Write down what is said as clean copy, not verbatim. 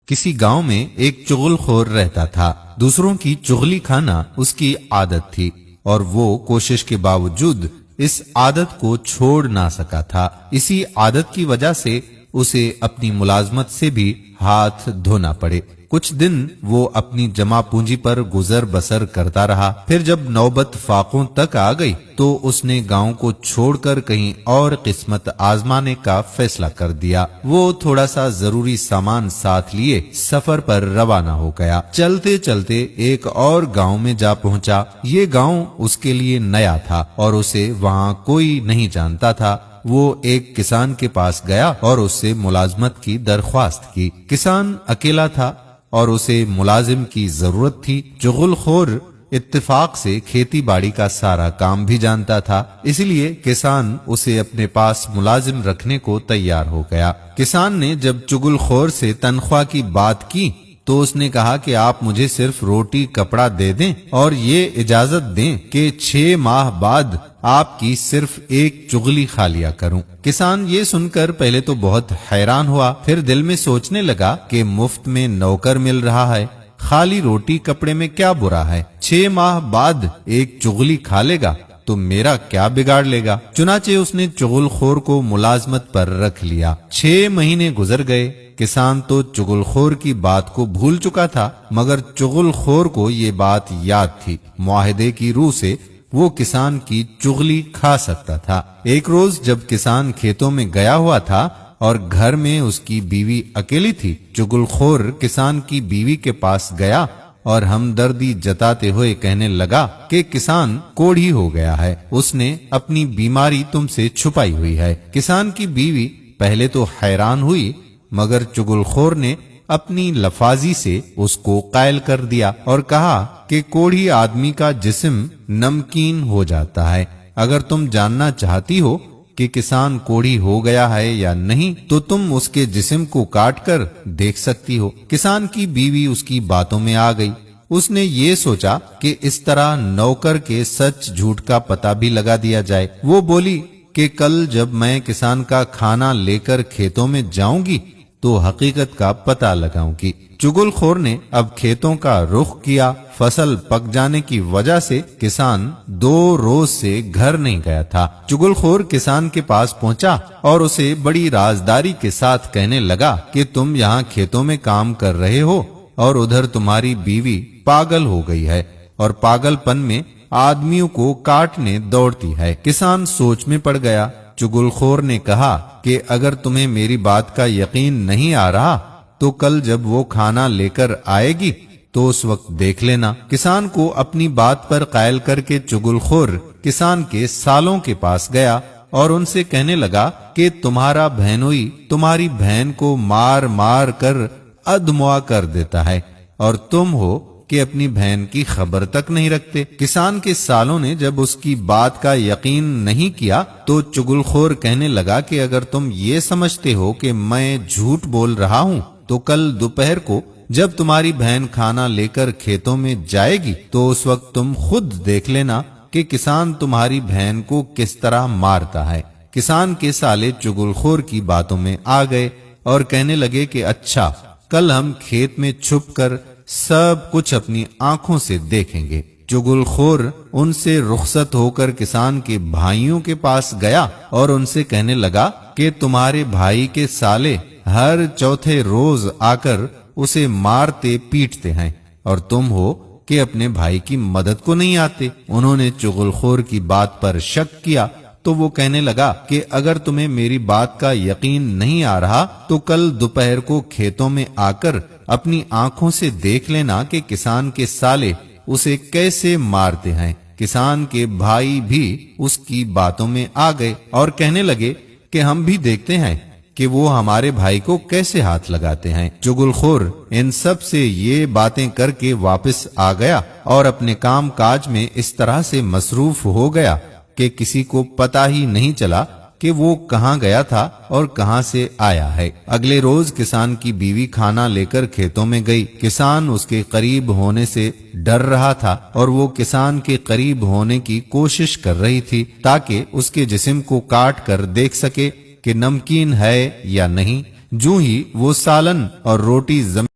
کسی گاؤں میں ایک چغل خور رہتا تھا۔ دوسروں کی چغلی کھانا اس کی عادت تھی اور وہ کوشش کے باوجود اس عادت کو چھوڑ نہ سکا تھا۔ اسی عادت کی وجہ سے اسے اپنی ملازمت سے بھی ہاتھ دھونا پڑے۔ کچھ دن وہ اپنی جمع پونجی پر گزر بسر کرتا رہا۔ پھر جب نوبت فاقوں تک آ گئی تو اس نے گاؤں کو چھوڑ کر کہیں اور قسمت آزمانے کا فیصلہ کر دیا۔ وہ تھوڑا سا ضروری سامان ساتھ لیے سفر پر روانہ ہو گیا۔ چلتے چلتے ایک اور گاؤں میں جا پہنچا۔ یہ گاؤں اس کے لیے نیا تھا اور اسے وہاں کوئی نہیں جانتا تھا۔ وہ ایک کسان کے پاس گیا اور اس سے ملازمت کی درخواست کی۔ کسان اکیلا تھا اور اسے ملازم کی ضرورت تھی۔ چغل خور اتفاق سے کھیتی باڑی کا سارا کام بھی جانتا تھا، اس لیے کسان اسے اپنے پاس ملازم رکھنے کو تیار ہو گیا۔ کسان نے جب چغل خور سے تنخواہ کی بات کی تو اس نے کہا کہ آپ مجھے صرف روٹی کپڑا دے دیں اور یہ اجازت دیں کہ 6 ماہ بعد آپ کی صرف ایک چغلی کھا لیا کروں۔ کسان یہ سن کر پہلے تو بہت حیران ہوا، پھر دل میں سوچنے لگا کہ مفت میں نوکر مل رہا ہے، خالی روٹی کپڑے میں کیا برا ہے؟ 6 ماہ بعد ایک چغلی کھا لے گا تو میرا کیا بگاڑ لے گا؟ چنانچہ اس نے چغل خور کو ملازمت پر رکھ لیا۔ 6 مہینے گزر گئے۔ کسان تو چغل خور کی بات کو بھول چکا تھا، مگر چغل خور کو یہ بات یاد تھی۔ معاہدے کی روح سے وہ کسان کی چغلی کھا سکتا تھا۔ ایک روز جب کسان کھیتوں میں گیا ہوا تھا اور گھر میں اس کی بیوی اکیلی تھی، چغل خور کسان کی بیوی کے پاس گیا اور ہمدردی جتاتے ہوئے کہنے لگا کہ کسان کوڑھی ہو گیا ہے، اس نے اپنی بیماری تم سے چھپائی ہوئی ہے۔ کسان کی بیوی پہلے تو حیران ہوئی، مگر چغل خور نے اپنی لفاظی سے اس کو قائل کر دیا اور کہا کہ کوڑھی آدمی کا جسم نمکین ہو جاتا ہے۔ اگر تم جاننا چاہتی ہو کہ کسان کوڑھی ہو گیا ہے یا نہیں تو تم اس کے جسم کو کاٹ کر دیکھ سکتی ہو۔ کسان کی بیوی اس کی باتوں میں آ گئی۔ اس نے یہ سوچا کہ اس طرح نوکر کے سچ جھوٹ کا پتہ بھی لگا دیا جائے۔ وہ بولی کہ کل جب میں کسان کا کھانا لے کر کھیتوں میں جاؤں گی تو حقیقت کا پتہ لگاؤں گی۔ چغل خور نے اب کھیتوں کا رخ کیا۔ فصل پک جانے کی وجہ سے کسان 2 روز سے گھر نہیں گیا تھا۔ چغل خور کسان کے پاس پہنچا اور اسے بڑی رازداری کے ساتھ کہنے لگا کہ تم یہاں کھیتوں میں کام کر رہے ہو اور ادھر تمہاری بیوی پاگل ہو گئی ہے اور پاگل پن میں آدمیوں کو کاٹنے دوڑتی ہے۔ کسان سوچ میں پڑ گیا۔ چغل خور نے کہا کہ اگر تمہیں میری بات کا یقین نہیں آ رہا تو کل جب وہ کھانا لے کر آئے گی تو اس وقت دیکھ لینا۔ کسان کو اپنی بات پر قائل کر کے چغل خور کسان کے سالوں کے پاس گیا اور ان سے کہنے لگا کہ تمہارا بہنوئی تمہاری بہن کو مار مار کر ادموا کر دیتا ہے اور تم ہو کہ اپنی بہن کی خبر تک نہیں رکھتے۔ کسان کے سالوں نے جب اس کی بات کا یقین نہیں کیا تو چغل خور کہنے لگا کہ اگر تم یہ سمجھتے ہو کہ میں جھوٹ بول رہا ہوں تو کل دوپہر کو جب تمہاری بہن کھانا لے کر کھیتوں میں جائے گی تو اس وقت تم خود دیکھ لینا کہ کسان تمہاری بہن کو کس طرح مارتا ہے۔ کسان کے سالے چغل خور کی باتوں میں آ گئے اور کہنے لگے کہ اچھا، کل ہم کھیت میں چھپ کر سب کچھ اپنی آنکھوں سے دیکھیں گے۔ چغل خور ان سے رخصت ہو کر کسان کے بھائیوں کے پاس گیا اور ان سے کہنے لگا کہ تمہارے بھائی کے سالے ہر چوتھے روز آ کر اسے مارتے پیٹتے ہیں اور تم ہو کہ اپنے بھائی کی مدد کو نہیں آتے۔ انہوں نے چغل خور کی بات پر شک کیا تو وہ کہنے لگا کہ اگر تمہیں میری بات کا یقین نہیں آ رہا تو کل دوپہر کو کھیتوں میں آ کر اپنی آنکھوں سے دیکھ لینا کہ کسان کے سالے اسے کیسے مارتے ہیں۔ کسان کے بھائی بھی اس کی باتوں میں آ گئے اور کہنے لگے کہ ہم بھی دیکھتے ہیں کہ وہ ہمارے بھائی کو کیسے ہاتھ لگاتے ہیں۔ چغل خور ان سب سے یہ باتیں کر کے واپس آ گیا اور اپنے کام کاج میں اس طرح سے مصروف ہو گیا کہ کسی کو پتہ ہی نہیں چلا کہ وہ کہاں گیا تھا اور کہاں سے آیا ہے۔ اگلے روز کسان کی بیوی کھانا لے کر کھیتوں میں گئی۔ کسان اس کے قریب ہونے سے ڈر رہا تھا اور وہ کسان کے قریب ہونے کی کوشش کر رہی تھی تاکہ اس کے جسم کو کاٹ کر دیکھ سکے کہ نمکین ہے یا نہیں۔ جو ہی وہ سالن اور روٹی زمین